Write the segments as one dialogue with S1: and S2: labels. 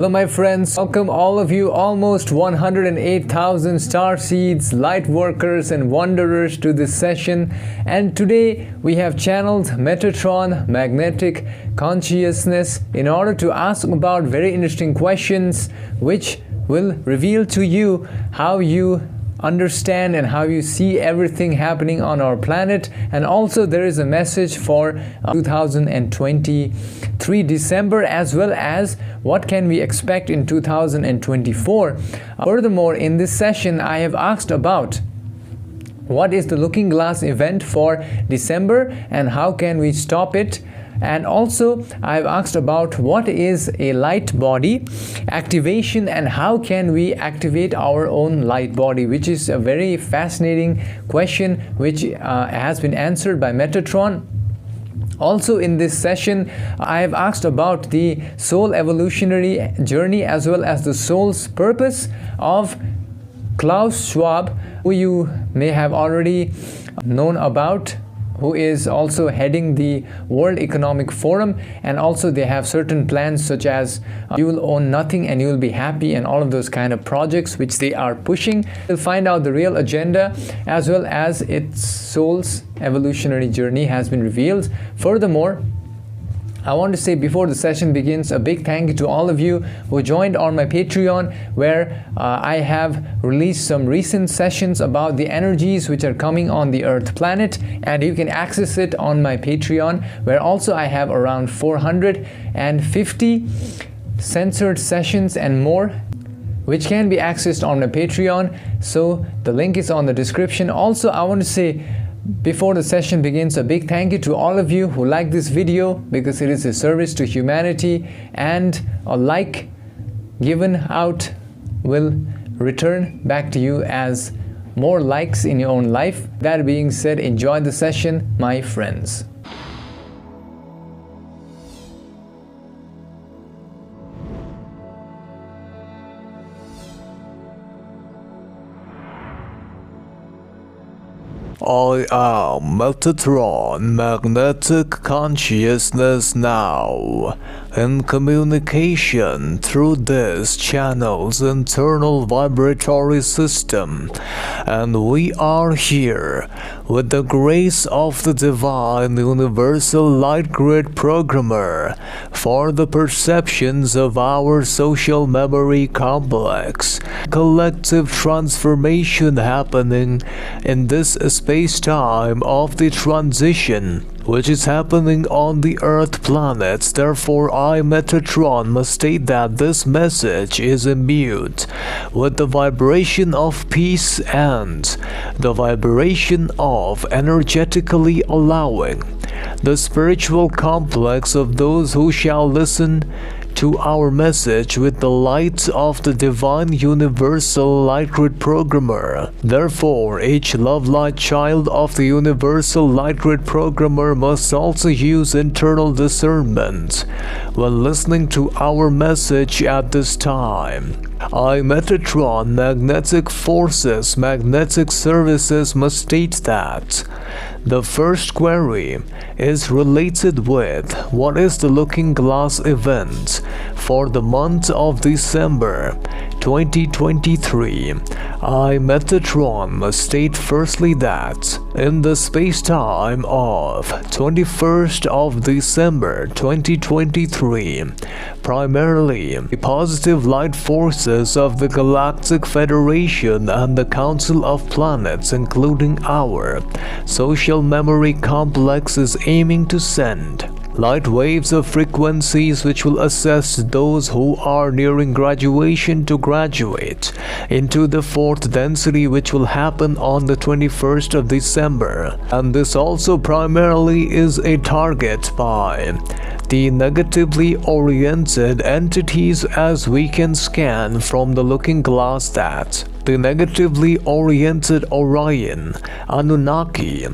S1: Hello my friends, welcome all of you, almost 108,000 star seeds, light workers and wanderers to this session. And today we have channeled Metatron, magnetic consciousness, in order to ask about very interesting questions which will reveal to you how you understand and how you see everything happening on our planet. And also there is a message for 2023 December, as well as what can we expect in 2024. Furthermore, in this session I have asked about what is the looking glass event for December and how can we stop it. And also I've asked about what is a light body activation and how can we activate our own light body, which is a very fascinating question which has been answered by Metatron. Also in this session I have asked about the soul evolutionary journey as well as the soul's purpose of Klaus Schwab, who you may have already known about, who is also heading the World Economic Forum, and also they have certain plans such as you will own nothing and you will be happy and all of those kind of projects which they are pushing. We'll find out the real agenda as well as its soul's evolutionary journey has been revealed. Furthermore, I want to say before the session begins, a big thank you to all of you who joined on my Patreon, where I have released some recent sessions about the energies which are coming on the Earth planet, and you can access it on my Patreon, where also I have around 450 censored sessions and more which can be accessed on my Patreon. So the link is on the description. Also, I want to say before the session begins, a big thank you to all of you who like this video, because it is a service to humanity, and a like given out will return back to you as more likes in your own life. That being said, enjoy the session, my friends.
S2: I am Metatron, magnetic consciousness now, in communication through this channel's internal vibratory system, and we are here with the grace of the divine universal light grid programmer for the perceptions of our social memory complex, collective transformation happening in this space-time of the transition, which is happening on the Earth planet. Therefore, I, Metatron, must state that this message is imbued with the vibration of peace and the vibration of energetically allowing the spiritual complex of those who shall listen to our message with the light of the divine universal light grid programmer. Therefore, each love light child of the universal light grid programmer must also use internal discernment when listening to our message at this time. I, Metatron, magnetic forces, magnetic services, must state that the first query is related with what is the looking glass event for the month of December 2023. I, Metatron, must state firstly that in the space-time of 21st of December 2023, primarily the positive light forces of the Galactic Federation and the Council of Planets, including our social memory complex, is aiming to send light waves of frequencies which will assist those who are nearing graduation to graduate into the fourth density, which will happen on the 21st of December. And this also primarily is a target by the negatively oriented entities, as we can scan from the looking glass that the negatively oriented Orion, Anunnaki,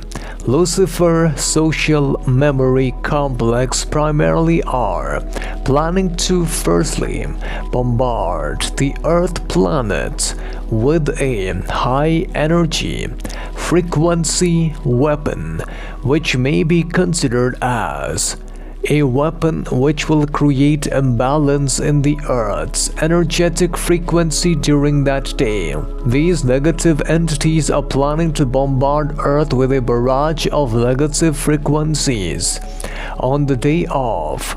S2: Lucifer social memory complex primarily are planning to firstly bombard the Earth planet with a high energy frequency weapon, which may be considered as a weapon which will create imbalance in the Earth's energetic frequency during that day. These negative entities are planning to bombard Earth with a barrage of negative frequencies on the day of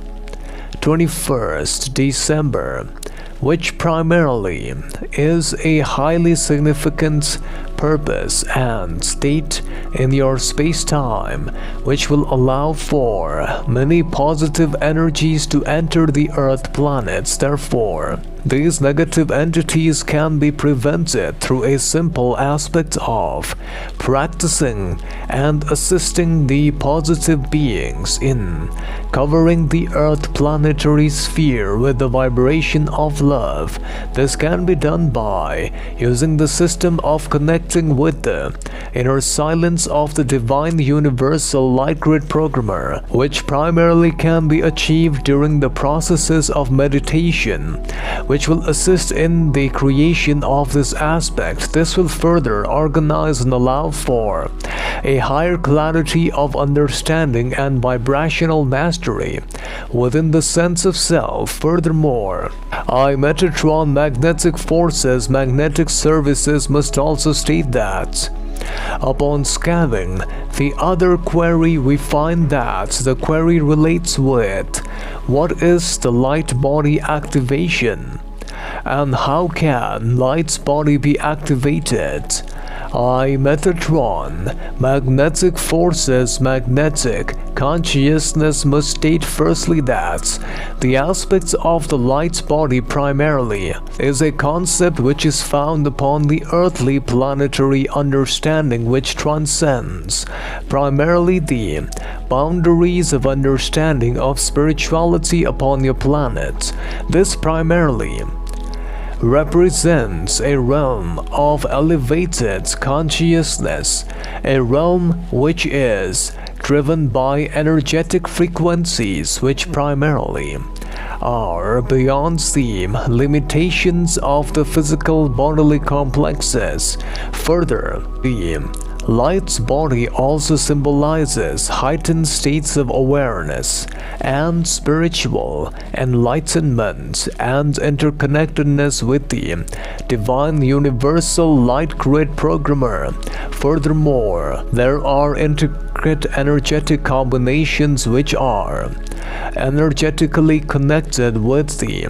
S2: 21st December, which primarily is a highly significant purpose and state in your space-time, which will allow for many positive energies to enter the Earth planets. Therefore, these negative entities can be prevented through a simple aspect of practicing and assisting the positive beings in covering the Earth planetary sphere with the vibration of love. This can be done by using the system of connecting with the inner silence of the divine universal light grid programmer, which primarily can be achieved during the processes of meditation, which will assist in the creation of this aspect. This will further organize and allow for a higher clarity of understanding and vibrational mastery within the sense of self. Furthermore, Metatron magnetic forces magnetic services must also state that upon scanning the other query, we find that the query relates with what is the light body activation and how can light's body be activated. Metatron magnetic forces magnetic consciousness must state firstly that the aspects of the light's body primarily is a concept which is found upon the earthly planetary understanding, which transcends primarily the boundaries of understanding of spirituality upon your planet. This primarily represents a realm of elevated consciousness, a realm which is driven by energetic frequencies which primarily are beyond the limitations of the physical bodily complexes. Further, the light's body also symbolizes heightened states of awareness and spiritual enlightenment and interconnectedness with the divine universal light grid programmer. Furthermore, there are intricate energetic combinations which are energetically connected with the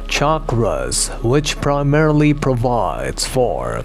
S2: chakras, which primarily provides for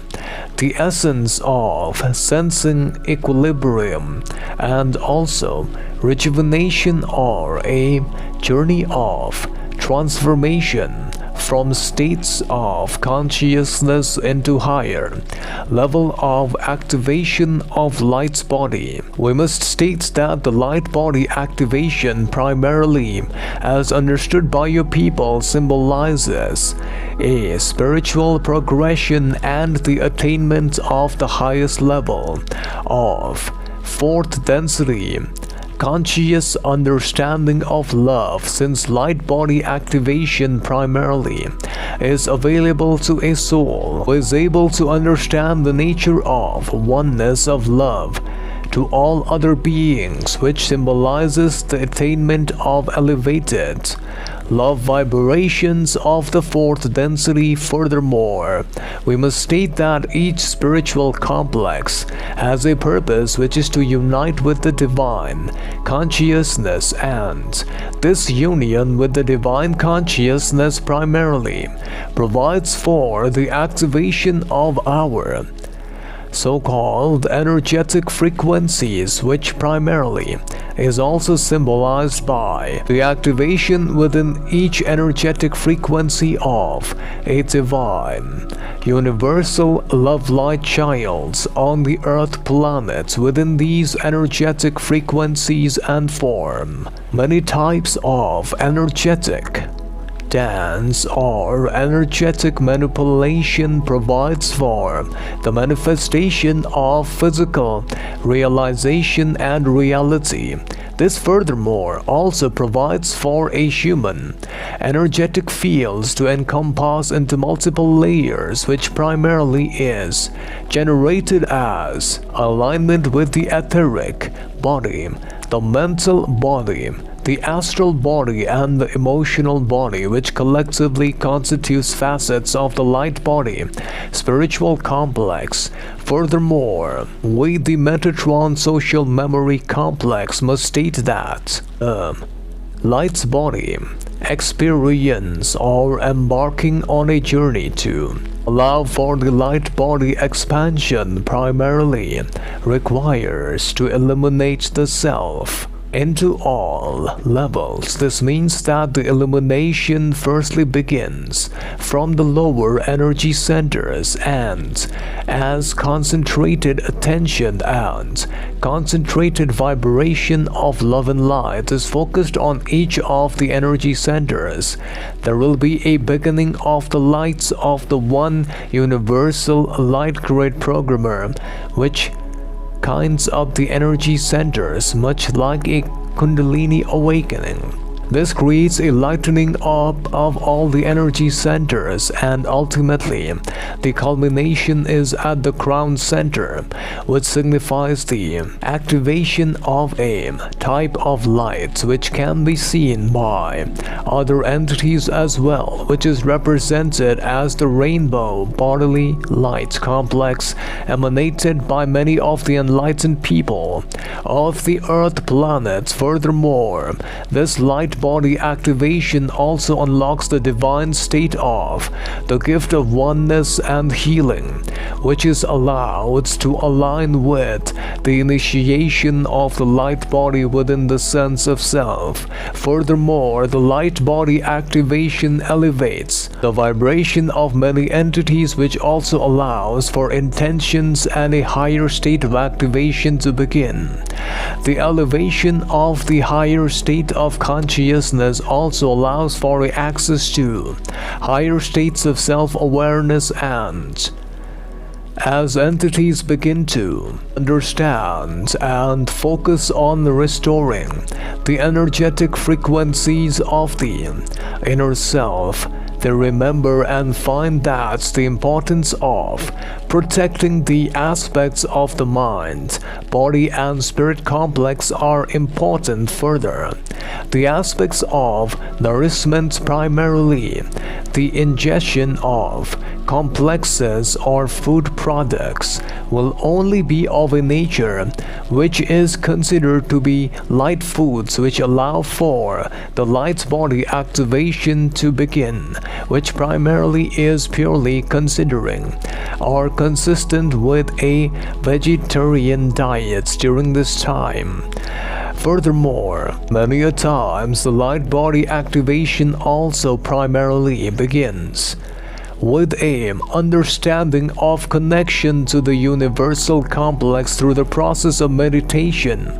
S2: the essence of sensing equilibrium and also rejuvenation, or a journey of transformation from states of consciousness into higher level of activation of light's body. We must state that the light body activation primarily, as understood by your people, symbolizes a spiritual progression and the attainment of the highest level of fourth density conscious understanding of love, since light body activation primarily is available to a soul who is able to understand the nature of oneness of love to all other beings, which symbolizes the attainment of elevated love vibrations of the fourth density. Furthermore, we must state that each spiritual complex has a purpose, which is to unite with the divine consciousness, and this union with the divine consciousness primarily provides for the activation of our so-called energetic frequencies, which primarily is also symbolized by the activation within each energetic frequency of a divine universal love light child on the earth planet. Within these energetic frequencies and form many types of energetic dance or energetic manipulation provides for the manifestation of physical realization and reality. This furthermore also provides for a human energetic fields to encompass into multiple layers, which primarily is generated as alignment with the etheric body, the mental body, the astral body and the emotional body, which collectively constitutes facets of the light body spiritual complex. Furthermore, we the Metatron social memory complex must state that light's body experience or embarking on a journey to allow for the light body expansion primarily requires to eliminate the self into all levels. This means that the elimination firstly begins from the lower energy centers, and as concentrated attention and concentrated vibration of love and light is focused on each of the energy centers, there will be a beginning of the lights of the one universal light grid programmer, which kinds up the energy centers much like a Kundalini awakening. This creates a lightening up of all the energy centers, and ultimately the culmination is at the crown center, which signifies the activation of a type of light which can be seen by other entities as well, which is represented as the rainbow bodily light complex emanated by many of the enlightened people of the earth planets. Furthermore, this light body activation also unlocks the divine state of the gift of oneness and healing, which is allowed to align with the initiation of the light body within the sense of self. Furthermore, the light body activation elevates the vibration of many entities, which also allows for intentions and a higher state of activation to begin. The elevation of the higher state of consciousness also allows for access to higher states of self-awareness, and as entities begin to understand and focus on restoring the energetic frequencies of the inner self, they remember and find that the importance of protecting the aspects of the mind, body and spirit complex are important. Further, the aspects of nourishment, primarily the ingestion of complexes or food products, will only be of a nature which is considered to be light foods, which allow for the light body activation to begin, which primarily is purely considering or consistent with a vegetarian diet during this time. Furthermore, many a times the light body activation also primarily begins with an understanding of connection to the universal complex through the process of meditation.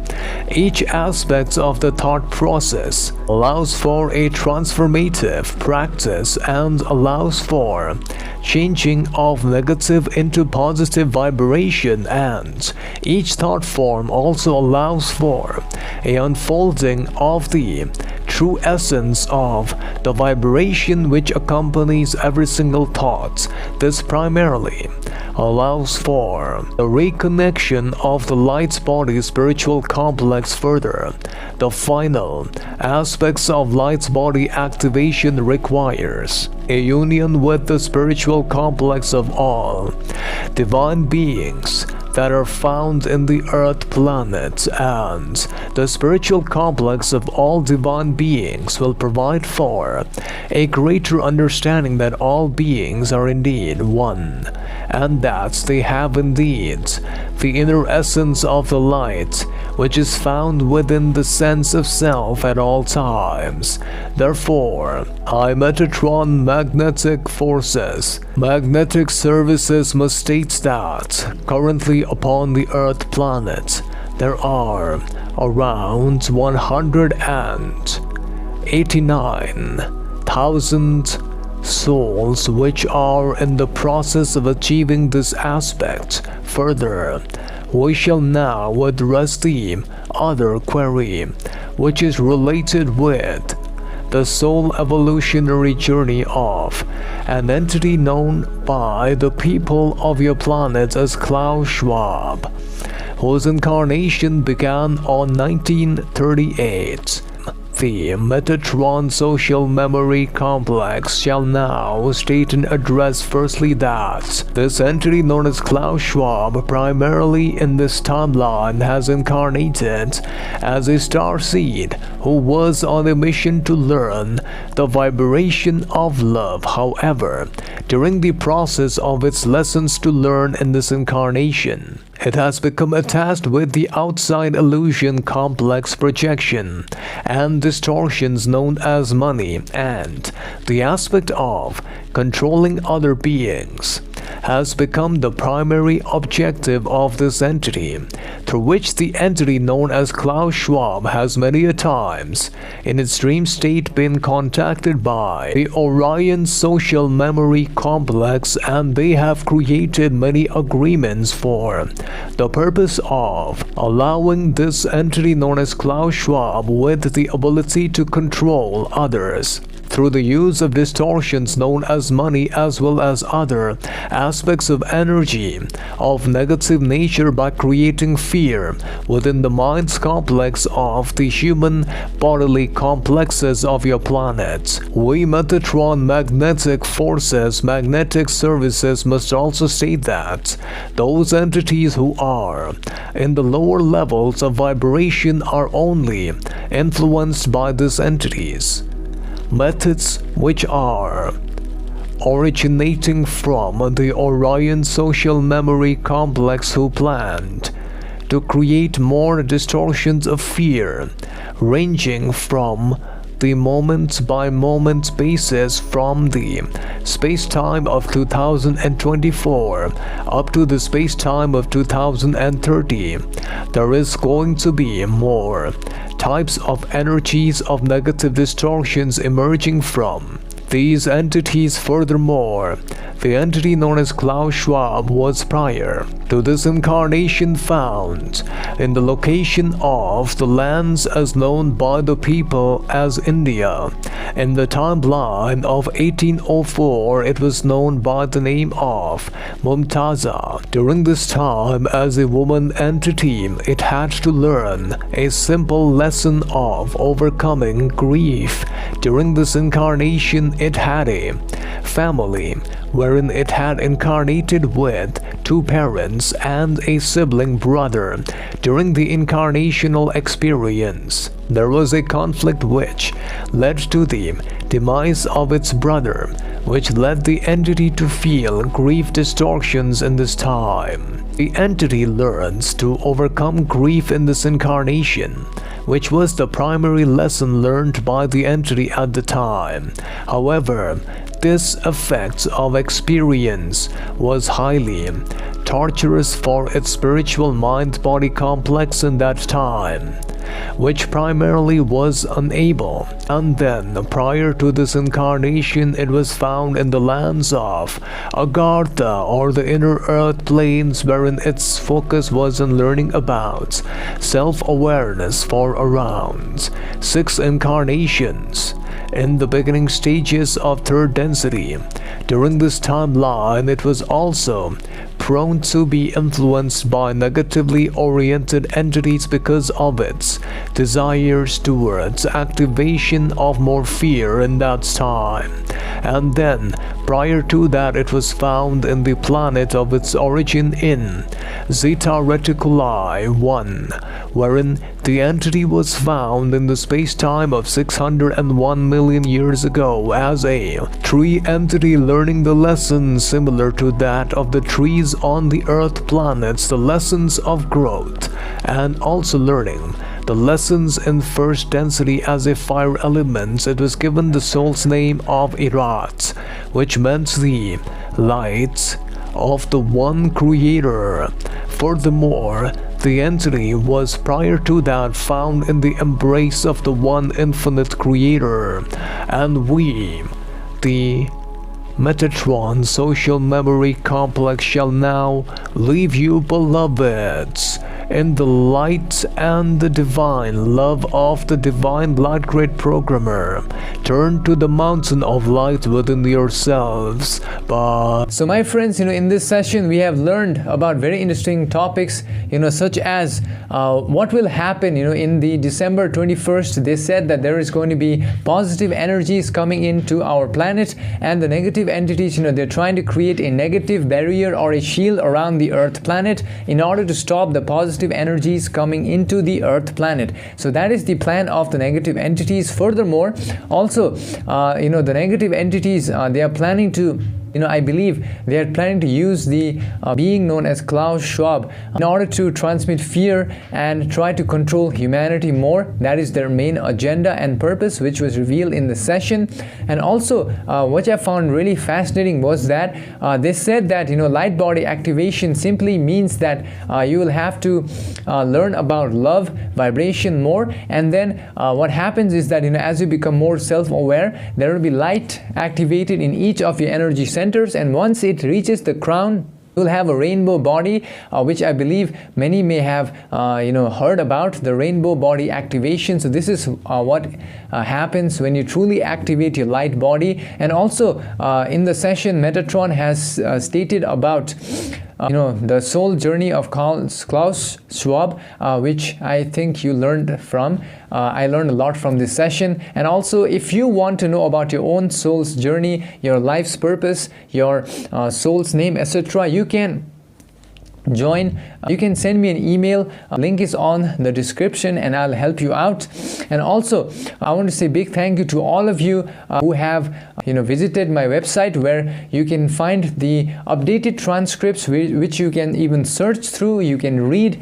S2: Each aspect of the thought process allows for a transformative practice and allows for changing of negative into positive vibration, and each thought form also allows for a unfolding of the true essence of the vibration which accompanies every single thought. This primarily allows for the reconnection of the light body spiritual complex. Further, the final aspects of light body activation requires a union with the spiritual complex of all divine beings that are found in the earth planet, and the spiritual complex of all divine beings will provide for a greater understanding that all beings are indeed one, and that they have indeed the inner essence of the light, which is found within the sense of self at all times. Therefore, high Metatron magnetic forces, magnetic services must state that currently upon the earth planet there are around 189,000 souls which are in the process of achieving this aspect. Further, we shall now address the other query, which is related with the soul evolutionary journey of an entity known by the people of your planet as Klaus Schwab, whose incarnation began on 1938. the Metatron social memory complex shall now state and address firstly that this entity known as Klaus Schwab primarily in this timeline has incarnated as a starseed who was on a mission to learn the vibration of love. However, during the process of its lessons to learn in this incarnation, it has become attached with the outside illusion complex projection and distortions known as money and the aspect of controlling other beings has become the primary objective of this entity, through which the entity known as Klaus Schwab has many a times in its dream state been contacted by the Orion social memory complex, and they have created many agreements for the purpose of allowing this entity known as Klaus Schwab with the ability to control others through the use of distortions known as money as well as other aspects of energy of negative nature by creating fear within the mind's complex of the human bodily complexes of your planet. We Metatron magnetic forces, magnetic services must also state that those entities who are in the lower levels of vibration are only influenced by these entities methods which are originating from the Orion social memory complex who planned to create more distortions of fear ranging from the moment-by-moment basis from the space-time of 2024 up to the space-time of 2030. There is going to be more types of energies of negative distortions emerging from these entities. Furthermore, the entity known as Klaus Schwab was prior to this incarnation found in the location of the lands as known by the people as India. In the timeline of 1804, it was known by the name of Mumtaza. During this time, as a woman entity, it had to learn a simple lesson of overcoming grief. During this incarnation, it had a family wherein it had incarnated with two parents and a sibling brother. During the incarnational experience, there was a conflict which led to the demise of its brother, which led the entity to feel grief distortions in this time. The entity learns to overcome grief in this incarnation, which was the primary lesson learned by the entity at the time. However, this effect of experience was highly torturous for its spiritual mind-body complex in that time, which primarily was unable. And then, prior to this incarnation, it was found in the lands of Agartha or the inner earth planes, wherein its focus was on learning about self-awareness for around 6 incarnations. In the beginning stages of third density, during this timeline, it was also prone to be influenced by negatively oriented entities because of its desires towards activation of more fear in that time. And then, prior to that, it was found in the planet of its origin in Zeta Reticuli 1, wherein the entity was found in the space-time of 601 million years ago as a tree entity learning the lessons similar to that of the trees on the Earth planets, the lessons of growth, and also learning the lessons in first density as a fire element. It was given the soul's name of Irat, which meant the light of the one creator. Furthermore, the entity was prior to that found in the embrace of the one infinite creator, and we, the Metatron social memory complex, shall now leave you, beloveds, in the light and the divine love of the divine light great programmer. Turn to the mountain of light within yourselves. But
S1: so my friends, in this session we have learned about very interesting topics, such as what will happen, in the December 21st. They said that there is going to be positive energies coming into our planet, and the negative entities, they're trying to create a negative barrier or a shield around the Earth planet in order to stop the positive energies coming into the Earth planet. So that is the plan of the negative entities. Furthermore, also, the negative entities, they are planning to, I believe they are planning to use the being known as Klaus Schwab in order to transmit fear and try to control humanity more. That is their main agenda and purpose, which was revealed in the session. And also, what I found really fascinating was that they said that, light body activation simply means that you will have to learn about love, vibration more. And then what happens is that, as you become more self-aware, there will be light activated in each of your energy centers. And once it reaches the crown, you'll have a rainbow body, which I believe many may have heard about, the rainbow body activation. So this is what happens when you truly activate your light body. And also in the session, Metatron has stated about the soul journey of Klaus Schwab, which I think you learned from. I learned a lot from this session. And also, if you want to know about your own soul's journey, your life's purpose, your soul's name, etc., you can join. You can send me an email. Link is on the description and I'll help you out. And also, I want to say big thank you to all of you who have visited my website, where you can find the updated transcripts, which you can even search through. You can read,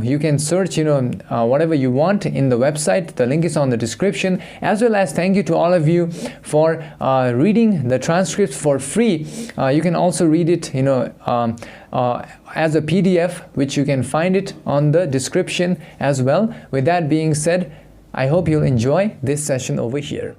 S1: you can search whatever you want in the website. The link is on the description. As well as thank you to all of you for reading the transcripts for free. You can also read it as a PDF, which you can find it on the description as well. With that being said, I hope you'll enjoy this session over here.